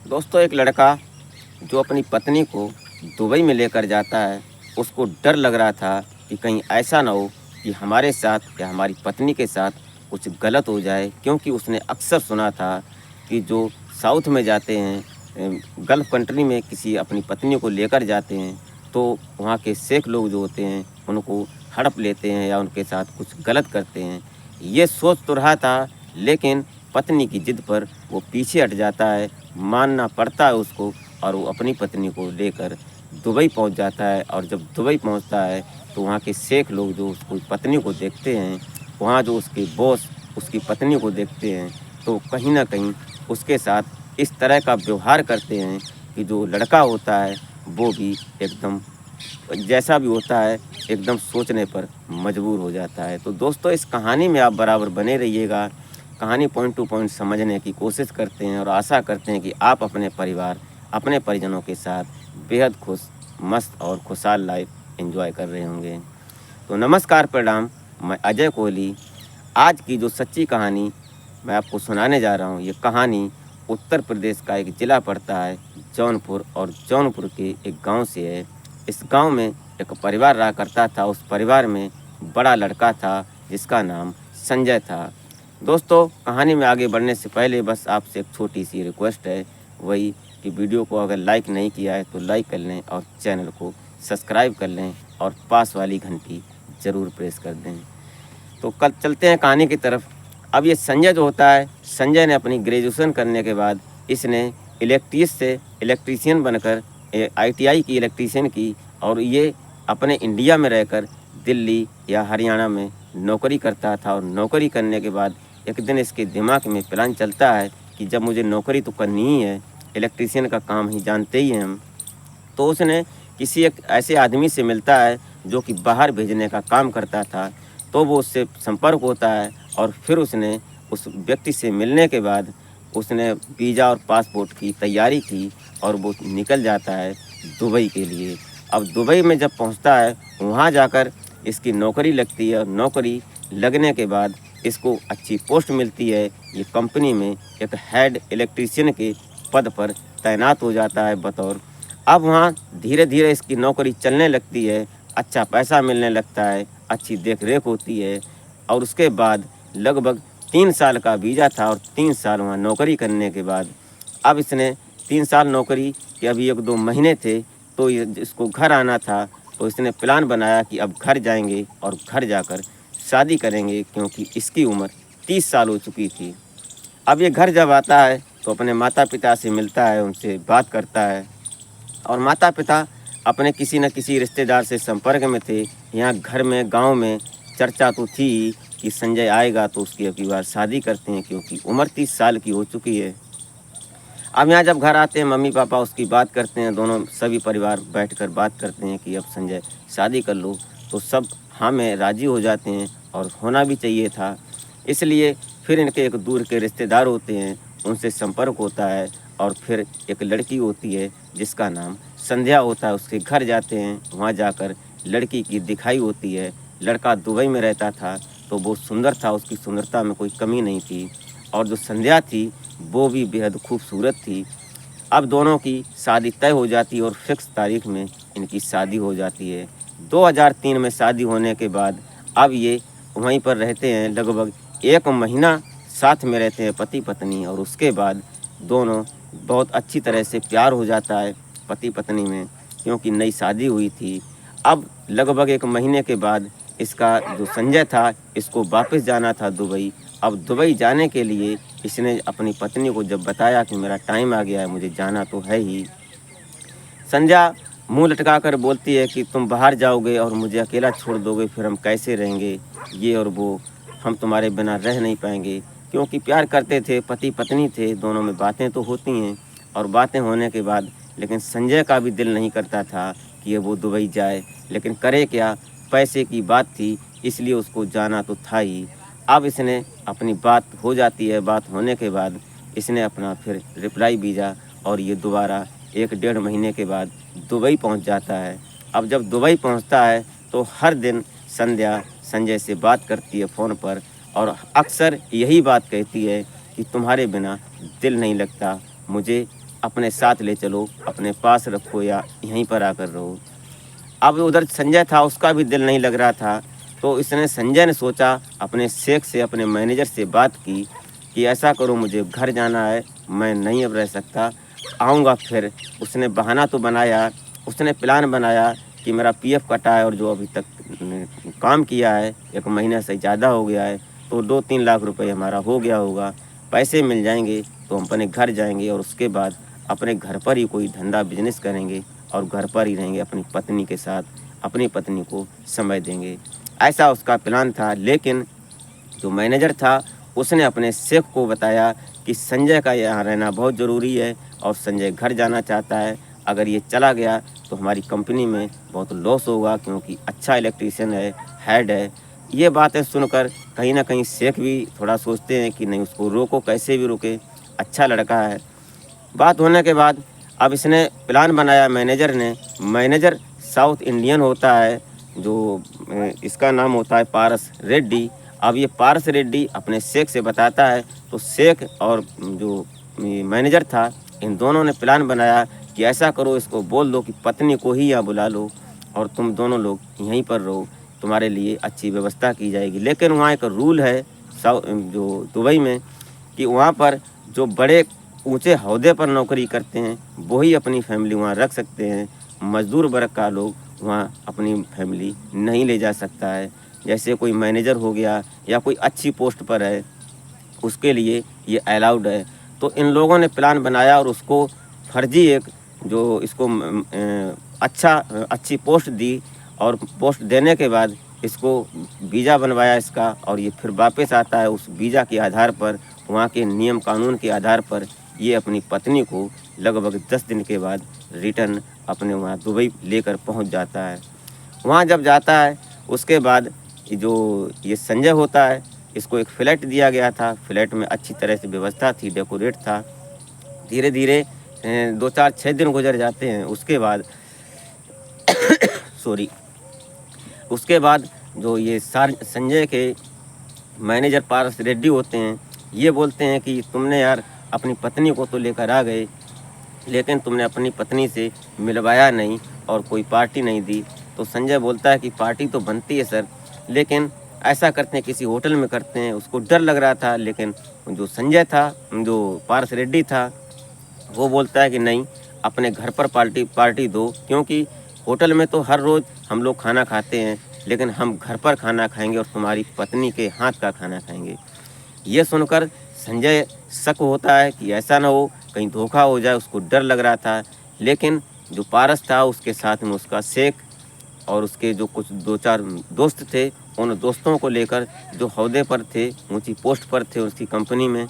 दोस्तों, एक लड़का जो अपनी पत्नी को दुबई में लेकर जाता है, उसको डर लग रहा था कि कहीं ऐसा ना हो कि हमारे साथ या हमारी पत्नी के साथ कुछ गलत हो जाए, क्योंकि उसने अक्सर सुना था कि जो साउथ में जाते हैं, गल्फ़ कंट्री में किसी अपनी पत्नी को लेकर जाते हैं, तो वहाँ के शेख लोग जो होते हैं, उनको हड़प लेते हैं या उनके साथ कुछ गलत करते हैं। ये सोच तो रहा था, लेकिन पत्नी की ज़िद पर वो पीछे हट जाता है, मानना पड़ता है उसको और वो अपनी पत्नी को लेकर दुबई पहुंच जाता है। और जब दुबई पहुंचता है तो वहाँ के शेख लोग जो उसको पत्नी को देखते हैं, वहाँ जो उसके बॉस उसकी पत्नी को देखते हैं, तो कहीं न कहीं उसके साथ इस तरह का व्यवहार करते हैं कि जो लड़का होता है वो भी एकदम जैसा भी होता है एकदम सोचने पर मजबूर हो जाता है। तो दोस्तों, इस कहानी में आप बराबर बने रहिएगा। कहानी पॉइंट टू पॉइंट समझने की कोशिश करते हैं और आशा करते हैं कि आप अपने परिवार, अपने परिजनों के साथ बेहद खुश, मस्त और खुशहाल लाइफ एंजॉय कर रहे होंगे। तो नमस्कार, प्रणाम। मैं अजय कोहली। आज की जो सच्ची कहानी मैं आपको सुनाने जा रहा हूँ, ये कहानी उत्तर प्रदेश का एक ज़िला पड़ता है जौनपुर, और जौनपुर के एक गांव से है। इस गांव में एक परिवार रहा करता था। उस परिवार में बड़ा लड़का था जिसका नाम संजय था। दोस्तों, कहानी में आगे बढ़ने से पहले बस आपसे एक छोटी सी रिक्वेस्ट है, वही कि वीडियो को अगर लाइक नहीं किया है तो लाइक कर लें और चैनल को सब्सक्राइब कर लें और पास वाली घंटी ज़रूर प्रेस कर दें। तो कल चलते हैं कहानी की तरफ। अब ये संजय जो होता है, संजय ने अपनी ग्रेजुएशन करने के बाद इसने इलेक्ट्रीशियन बनकर आईटीआई की इलेक्ट्रीशियन की, और ये अपने इंडिया में रहकर दिल्ली या हरियाणा में नौकरी करता था। और नौकरी करने के बाद एक दिन इसके दिमाग में प्लान चलता है कि जब मुझे नौकरी तो करनी ही है, इलेक्ट्रीशियन का काम ही जानते ही हैं हम, तो उसने किसी एक ऐसे आदमी से मिलता है जो कि बाहर भेजने का काम करता था। तो वो उससे संपर्क होता है और फिर उसने उस व्यक्ति से मिलने के बाद उसने वीज़ा और पासपोर्ट की तैयारी की और वो निकल जाता है दुबई के लिए। अब दुबई में जब पहुंचता है, वहां जाकर इसकी नौकरी लगती है और नौकरी लगने के बाद इसको अच्छी पोस्ट मिलती है। ये कंपनी में एक हेड इलेक्ट्रीशियन के पद पर तैनात हो जाता है बतौर। अब वहाँ धीरे धीरे इसकी नौकरी चलने लगती है, अच्छा पैसा मिलने लगता है, अच्छी देख रेख होती है। और उसके बाद लगभग 3 साल का वीज़ा था और 3 साल वहाँ नौकरी करने के बाद अब इसने 3 साल नौकरी के अभी 1-2 महीने थे, तो ये इसको घर आना था। तो इसने प्लान बनाया कि अब घर जाएंगे और घर जाकर शादी करेंगे, क्योंकि इसकी उम्र 30 साल हो चुकी थी। अब ये घर जब आता है तो अपने माता पिता से मिलता है, उनसे बात करता है। और माता पिता अपने किसी न किसी रिश्तेदार से संपर्क में थे। यहाँ घर में गांव में चर्चा तो थी कि संजय आएगा तो उसकी अब की बार शादी करते हैं, क्योंकि उम्र 30 साल की हो चुकी है। अब यहाँ जब घर आते हैं, मम्मी पापा उसकी बात करते हैं, दोनों सभी परिवार बैठकर बात करते हैं कि अब संजय शादी कर लो। तो सब हाँ में राज़ी हो जाते हैं और होना भी चाहिए था। इसलिए फिर इनके एक दूर के रिश्तेदार होते हैं, उनसे संपर्क होता है और फिर एक लड़की होती है जिसका नाम संध्या होता है, उसके घर जाते हैं। वहाँ जाकर लड़की की दिखाई होती है। लड़का दुबई में रहता था तो वो सुंदर था, उसकी सुंदरता में कोई कमी नहीं थी, और जो संध्या थी वो भी बेहद खूबसूरत थी। अब दोनों की शादी तय हो जाती है और फिक्स तारीख में इनकी शादी हो जाती है। 2003 में शादी होने के बाद अब ये वहीं पर रहते हैं, लगभग 1 महीना साथ में रहते हैं पति पत्नी। और उसके बाद दोनों बहुत अच्छी तरह से प्यार हो जाता है पति पत्नी में, क्योंकि नई शादी हुई थी। अब लगभग 1 महीने के बाद इसका जो संजय था, इसको वापस जाना था दुबई। अब दुबई जाने के लिए इसने अपनी पत्नी को जब बताया कि मेरा टाइम आ गया है, मुझे जाना तो है ही, संध्या मुंह लटका कर बोलती है कि तुम बाहर जाओगे और मुझे अकेला छोड़ दोगे, फिर हम कैसे रहेंगे, ये और वो, हम तुम्हारे बिना रह नहीं पाएंगे। क्योंकि प्यार करते थे, पति पत्नी थे, दोनों में बातें तो होती हैं। और बातें होने के बाद लेकिन संजय का भी दिल नहीं करता था कि ये वो दुबई जाए, लेकिन करे क्या, पैसे की बात थी इसलिए उसको जाना तो था ही। अब इसने अपनी बात हो जाती है, बात होने के बाद इसने अपना फिर रिप्लाई भेजा और ये दोबारा 1-1.5 महीने के बाद दुबई पहुंच जाता है। अब जब दुबई पहुंचता है तो हर दिन संध्या संजय से बात करती है फ़ोन पर, और अक्सर यही बात कहती है कि तुम्हारे बिना दिल नहीं लगता, मुझे अपने साथ ले चलो, अपने पास रखो या यहीं पर आकर रहो। अब उधर संजय था, उसका भी दिल नहीं लग रहा था, तो इसने संजय ने सोचा, अपने शेख से, अपने मैनेजर से बात की कि ऐसा करो, मुझे घर जाना है, मैं नहीं अब रह सकता, आऊँगा फिर। उसने बहाना तो बनाया, उसने प्लान बनाया कि मेरा पीएफ कटा है और जो अभी तक काम किया है 1 महीने से ज़्यादा हो गया है, तो 2-3 लाख रुपए हमारा हो गया होगा, पैसे मिल जाएंगे तो हम अपने घर जाएंगे और उसके बाद अपने घर पर ही कोई धंधा बिजनेस करेंगे और घर पर ही रहेंगे, अपनी पत्नी के साथ, अपनी पत्नी को समय देंगे। ऐसा उसका प्लान था। लेकिन जो मैनेजर था, उसने अपने शेख को बताया कि संजय का यहाँ रहना बहुत ज़रूरी है और संजय घर जाना चाहता है। अगर ये चला गया तो हमारी कंपनी में बहुत लॉस होगा, क्योंकि अच्छा इलेक्ट्रीशियन है, हेड है। ये बातें सुनकर कहीं ना कहीं शेख भी थोड़ा सोचते हैं कि नहीं, उसको रोको, कैसे भी रोके, अच्छा लड़का है। बात होने के बाद अब इसने प्लान बनाया मैनेजर ने। मैनेजर साउथ इंडियन होता है, जो इसका नाम होता है पारस रेड्डी। अब ये पारस रेड्डी अपने शेख से बताता है, तो शेख और जो मैनेजर था, इन दोनों ने प्लान बनाया कि ऐसा करो, इसको बोल दो कि पत्नी को ही यहाँ बुला लो और तुम दोनों लोग यहीं पर रहो, तुम्हारे लिए अच्छी व्यवस्था की जाएगी। लेकिन वहाँ एक रूल है जो दुबई में, कि वहाँ पर जो बड़े ऊंचे ओहदे पर नौकरी करते हैं वही अपनी फैमिली वहाँ रख सकते हैं। मजदूर वर्ग का लोग वहाँ अपनी फैमिली नहीं ले जा सकता है। जैसे कोई मैनेजर हो गया या कोई अच्छी पोस्ट पर है, उसके लिए ये अलाउड है। तो इन लोगों ने प्लान बनाया और उसको फर्जी एक जो इसको अच्छी पोस्ट दी, और पोस्ट देने के बाद इसको वीज़ा बनवाया इसका, और ये फिर वापस आता है। उस वीज़ा के आधार पर, वहाँ के नियम कानून के आधार पर, ये अपनी पत्नी को लगभग 10 दिन के बाद रिटर्न अपने वहाँ दुबई लेकर पहुँच जाता है। वहाँ जब जाता है, उसके बाद जो ये संजय होता है, इसको एक फ्लैट दिया गया था। फ्लैट में अच्छी तरह से व्यवस्था थी, डेकोरेट था। धीरे धीरे 2-4-6 दिन गुजर जाते हैं। उसके बाद सॉरी उसके बाद जो ये संजय के मैनेजर पारस रेड्डी होते हैं, ये बोलते हैं कि तुमने यार अपनी पत्नी को तो लेकर आ गए, लेकिन तुमने अपनी पत्नी से मिलवाया नहीं और कोई पार्टी नहीं दी। तो संजय बोलता है कि पार्टी तो बनती है सर, लेकिन ऐसा करते हैं किसी होटल में करते हैं। उसको डर लग रहा था, लेकिन जो संजय था, जो पारस रेड्डी था, वो बोलता है कि नहीं, अपने घर पर पार्टी दो, क्योंकि होटल में तो हर रोज़ हम लोग खाना खाते हैं, लेकिन हम घर पर खाना खाएंगे और तुम्हारी पत्नी के हाथ का खाना खाएंगे। ये सुनकर संजय शक होता है कि ऐसा ना हो कहीं धोखा हो जाए, उसको डर लग रहा था। लेकिन जो पारस था, उसके साथ में उसका शेख और उसके जो कुछ 2-4 दोस्त थे, उन दोस्तों को लेकर जो ओहदे पर थे, ऊंची पोस्ट पर थे उसकी कंपनी में,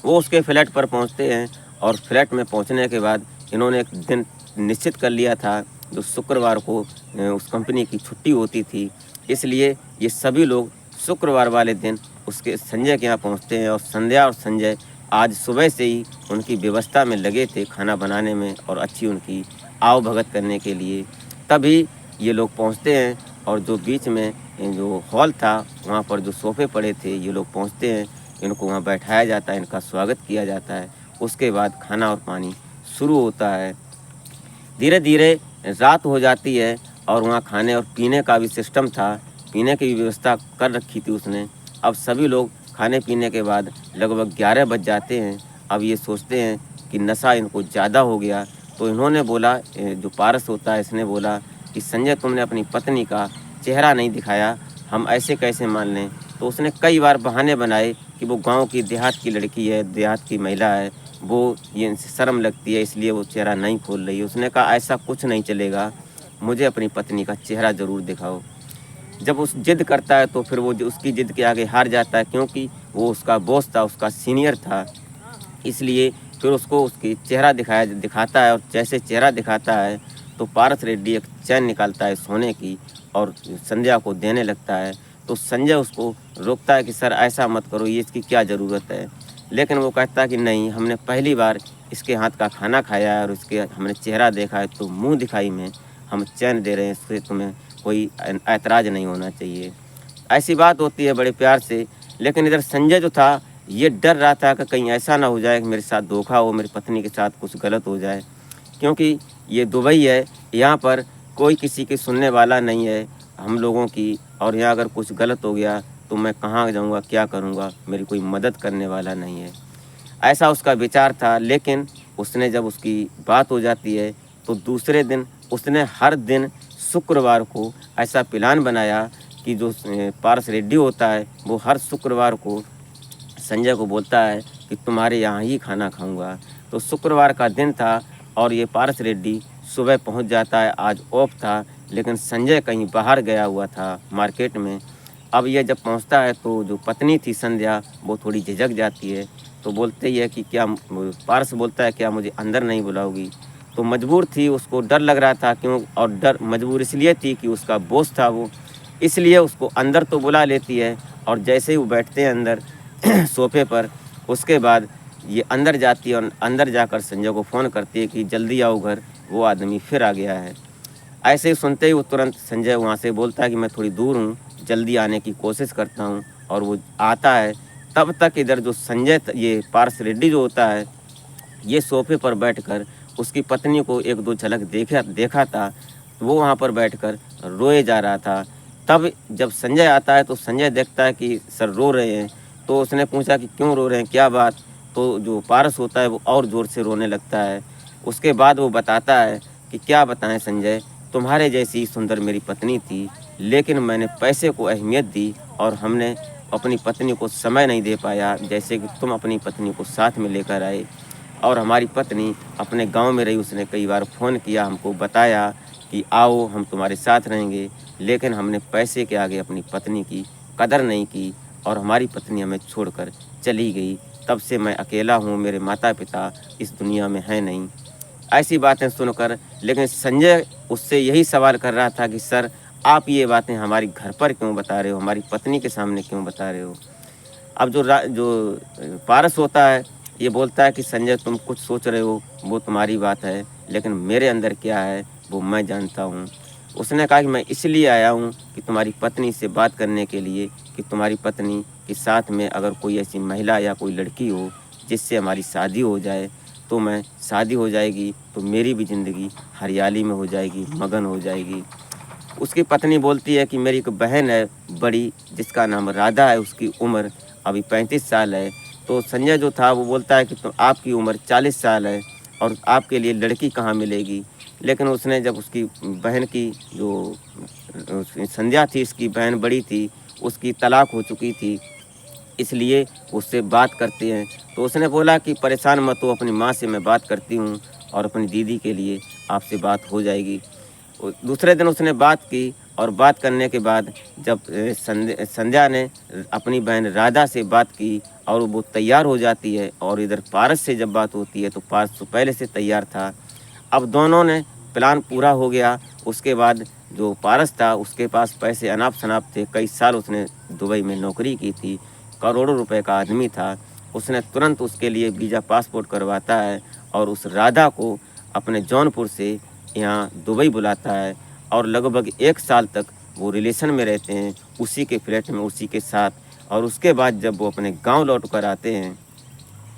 वो उसके फ्लैट पर पहुंचते हैं। और फ्लैट में पहुंचने के बाद इन्होंने एक दिन निश्चित कर लिया था, जो शुक्रवार को उस कंपनी की छुट्टी होती थी, इसलिए ये सभी लोग शुक्रवार वाले दिन उसके संजय के यहाँ पहुँचते हैं। और संध्या और संजय आज सुबह से ही उनकी व्यवस्था में लगे थे, खाना बनाने में और अच्छी उनकी आव भगत करने के लिए। तभी ये लोग पहुँचते हैं और जो बीच में जो हॉल था, वहाँ पर जो सोफ़े पड़े थे, ये लोग पहुँचते हैं, इनको वहाँ बैठाया जाता है, इनका स्वागत किया जाता है। उसके बाद खाना और पानी शुरू होता है। धीरे धीरे रात हो जाती है और वहाँ खाने और पीने का भी सिस्टम था, पीने की भी व्यवस्था कर रखी थी उसने। अब सभी लोग खाने पीने के बाद लगभग 11 बज जाते हैं। अब ये सोचते हैं कि नशा इनको ज़्यादा हो गया, तो इन्होंने बोला, जो पारस होता है, इसने बोला कि संजय, तुमने अपनी पत्नी का चेहरा नहीं दिखाया, हम ऐसे कैसे मान लें। तो उसने कई बार बहाने बनाए कि वो गांव की, देहात की लड़की है, देहात की महिला है, वो ये शर्म लगती है, इसलिए वो चेहरा नहीं खोल रही है। उसने कहा ऐसा कुछ नहीं चलेगा, मुझे अपनी पत्नी का चेहरा ज़रूर दिखाओ। जब उस जिद करता है तो फिर वो उसकी जिद के आगे हार जाता है, क्योंकि वो उसका बॉस था, उसका सीनियर था, इसलिए फिर उसको उसकी चेहरा दिखाता है। और जैसे चेहरा दिखाता है तो पारस रेड्डी एक चैन निकालता है सोने की और संध्या को देने लगता है। तो संजय उसको रोकता है कि सर ऐसा मत करो, ये इसकी क्या ज़रूरत है। लेकिन वो कहता है कि नहीं, हमने पहली बार इसके हाथ का खाना खाया है और उसके हमने चेहरा देखा है, तो मुंह दिखाई में हम चैन दे रहे हैं, इससे तुम्हें कोई ऐतराज़ नहीं होना चाहिए। ऐसी बात होती है बड़े प्यार से। लेकिन इधर संजय जो था, ये डर रहा था कि कहीं ऐसा ना हो जाए कि मेरे साथ धोखा हो, मेरी पत्नी के साथ कुछ गलत हो जाए। क्योंकि ये दुबई है, यहाँ पर कोई किसी की सुनने वाला नहीं है हम लोगों की, और यहाँ अगर कुछ गलत हो गया तो मैं कहाँ जाऊँगा, क्या करूँगा, मेरी कोई मदद करने वाला नहीं है। ऐसा उसका विचार था। लेकिन उसने जब उसकी बात हो जाती है तो दूसरे दिन उसने हर दिन शुक्रवार को ऐसा प्लान बनाया कि जो पारस रेड्डी होता है वो हर शुक्रवार को संजय को बोलता है कि तुम्हारे यहाँ ही खाना खाऊंगा। तो शुक्रवार का दिन था और ये पारस रेड्डी सुबह पहुंच जाता है। आज ऑफ था, लेकिन संजय कहीं बाहर गया हुआ था मार्केट में। अब ये जब पहुंचता है तो जो पत्नी थी संध्या, वो थोड़ी झिझक जाती है। तो बोलते ही है कि क्या, पारस बोलता है क्या मुझे अंदर नहीं बुलाओगी। तो मजबूर थी, उसको डर लग रहा था क्यों, और डर मजबूर इसलिए थी कि उसका बॉस था वो, इसलिए उसको अंदर तो बुला लेती है। और जैसे ही वो बैठते हैं अंदर सोफे पर, उसके बाद ये अंदर जाती है और अंदर जाकर संजय को फ़ोन करती है कि जल्दी आओ घर, वो आदमी फिर आ गया है। ऐसे ही सुनते ही वो तुरंत संजय वहाँ से बोलता है कि मैं थोड़ी दूर हूँ, जल्दी आने की कोशिश करता हूँ। और वो आता है। तब तक इधर जो संजय ये पारस रेड्डी जो होता है, ये सोफे पर बैठकर उसकी पत्नी को एक दो झलक देखा था। वो वहाँ पर बैठकर रोए जा रहा था। तब जब संजय आता है तो संजय देखता है कि सर रो रहे हैं। तो उसने पूछा कि क्यों रो रहे हैं, क्या बात। तो जो पारस होता है वो और ज़ोर से रोने लगता है। उसके बाद वो बताता है कि क्या बताएं संजय, तुम्हारे जैसी सुंदर मेरी पत्नी थी, लेकिन मैंने पैसे को अहमियत दी और हमने अपनी पत्नी को समय नहीं दे पाया। जैसे कि तुम अपनी पत्नी को साथ में लेकर आए, और हमारी पत्नी अपने गांव में रही, उसने कई बार फ़ोन किया, हमको बताया कि आओ हम तुम्हारे साथ रहेंगे। लेकिन हमने पैसे के आगे अपनी पत्नी की कदर नहीं की और हमारी पत्नी हमें छोड़कर चली गई। तब से मैं अकेला हूँ, मेरे माता पिता इस दुनिया में हैं नहीं। ऐसी बातें सुनकर लेकिन संजय उससे यही सवाल कर रहा था कि सर आप ये बातें हमारी घर पर क्यों बता रहे हो, हमारी पत्नी के सामने क्यों बता रहे हो। अब जो पारस होता है, ये बोलता है कि संजय तुम कुछ सोच रहे हो, वो तुम्हारी बात है, लेकिन मेरे अंदर क्या है वो मैं जानता हूँ। उसने कहा कि मैं इसलिए आया हूँ कि तुम्हारी पत्नी से बात करने के लिए, कि तुम्हारी पत्नी के साथ में अगर कोई ऐसी महिला या कोई लड़की हो जिससे हमारी शादी हो जाए, तो मैं शादी हो जाएगी तो मेरी भी ज़िंदगी हरियाली में हो जाएगी, मगन हो जाएगी। उसकी पत्नी बोलती है कि मेरी एक बहन है बड़ी, जिसका नाम राधा है, उसकी उम्र अभी 35 साल है। तो संजय जो था वो बोलता है कि तो आपकी उम्र 40 साल है और आपके लिए लड़की कहाँ मिलेगी। लेकिन उसने जब उसकी बहन की जो संध्या थी, इसकी बहन बड़ी थी, उसकी तलाक हो चुकी थी, इसलिए उससे बात करते हैं। तो उसने बोला कि परेशान मत हो, अपनी माँ से मैं बात करती हूँ और अपनी दीदी के लिए आपसे बात हो जाएगी। दूसरे दिन उसने बात की और बात करने के बाद जब संध्या ने अपनी बहन राधा से बात की और वो तैयार हो जाती है, और इधर पारस से जब बात होती है तो पारस तो पहले से तैयार था। अब दोनों ने प्लान पूरा हो गया। उसके बाद जो पारस था उसके पास पैसे अनाप शनाप थे, कई साल उसने दुबई में नौकरी की थी, करोड़ों रुपए का आदमी था। उसने तुरंत उसके लिए वीज़ा पासपोर्ट करवाता है और उस राधा को अपने जौनपुर से यहाँ दुबई बुलाता है, और लगभग 1 साल तक वो रिलेशन में रहते हैं, उसी के फ्लैट में, उसी के साथ। और उसके बाद जब वो अपने गांव लौट कर आते हैं,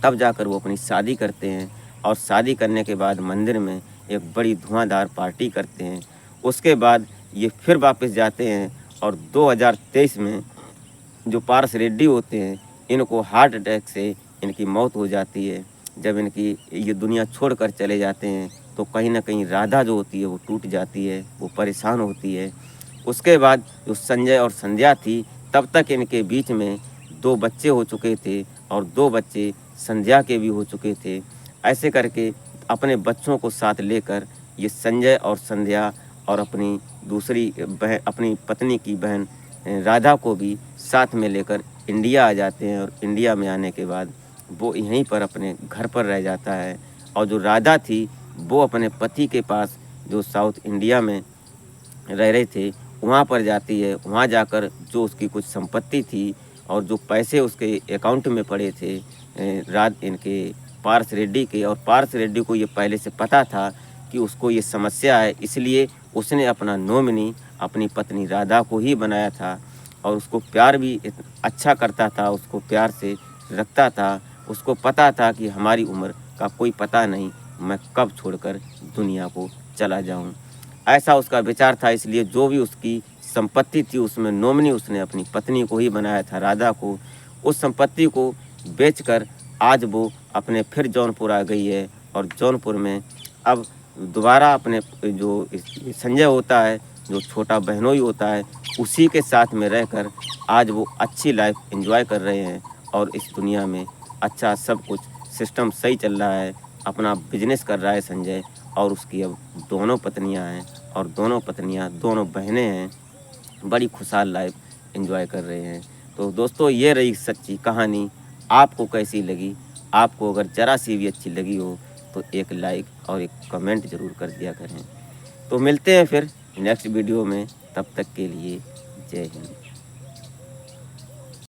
तब जाकर वो अपनी शादी करते हैं, और शादी करने के बाद मंदिर में एक बड़ी धुआंधार पार्टी करते हैं। उसके बाद ये फिर वापस जाते हैं, और 2023 में जो पारस रेड्डी होते हैं, इनको हार्ट अटैक से इनकी मौत हो जाती है। जब इनकी ये दुनिया छोड़कर चले जाते हैं तो कहीं न कहीं राधा जो होती है वो टूट जाती है, वो परेशान होती है। उसके बाद जो संजय और संध्या थी, तब तक इनके बीच में 2 बच्चे हो चुके थे, और 2 बच्चे संध्या के भी हो चुके थे। ऐसे करके अपने बच्चों को साथ लेकर ये संजय और संध्या और अपनी दूसरी बहन, अपनी पत्नी की बहन राधा को भी साथ में लेकर इंडिया आ जाते हैं। और इंडिया में आने के बाद वो यहीं पर अपने घर पर रह जाता है। और जो राधा थी वो अपने पति के पास जो साउथ इंडिया में रह रहे थे वहाँ पर जाती है। वहाँ जाकर जो उसकी कुछ संपत्ति थी और जो पैसे उसके अकाउंट में पड़े थे रात इनके पारस रेड्डी के, और पारस रेड्डी को ये पहले से पता था कि उसको ये समस्या है, इसलिए उसने अपना नॉमिनी अपनी पत्नी राधा को ही बनाया था। और उसको प्यार भी अच्छा करता था, उसको प्यार से रखता था, उसको पता था कि हमारी उम्र का कोई पता नहीं, मैं कब छोड़कर दुनिया को चला जाऊं। ऐसा उसका विचार था, इसलिए जो भी उसकी संपत्ति थी उसमें नॉमिनी उसने अपनी पत्नी को ही बनाया था, राधा को। उस संपत्ति को बेचकर आज वो अपने फिर जौनपुर आ गई है और जौनपुर में अब दोबारा अपने जो संजय होता है, जो छोटा बहनोई होता है, उसी के साथ में रहकर आज वो अच्छी लाइफ एंजॉय कर रहे हैं और इस दुनिया में अच्छा सब कुछ सिस्टम सही चल रहा है। अपना बिजनेस कर रहा है संजय और उसकी अब दोनों पत्नियां हैं और दोनों पत्नियां दोनों बहनें हैं, बड़ी खुशहाल लाइफ एंजॉय कर रहे हैं। तो दोस्तों ये रही सच्ची कहानी। आपको कैसी लगी? आपको अगर ज़रा सी भी अच्छी लगी हो तो एक लाइक और एक कमेंट ज़रूर कर दिया करें। तो मिलते हैं फिर नेक्स्ट वीडियो में, तब तक के लिए जय हिंद।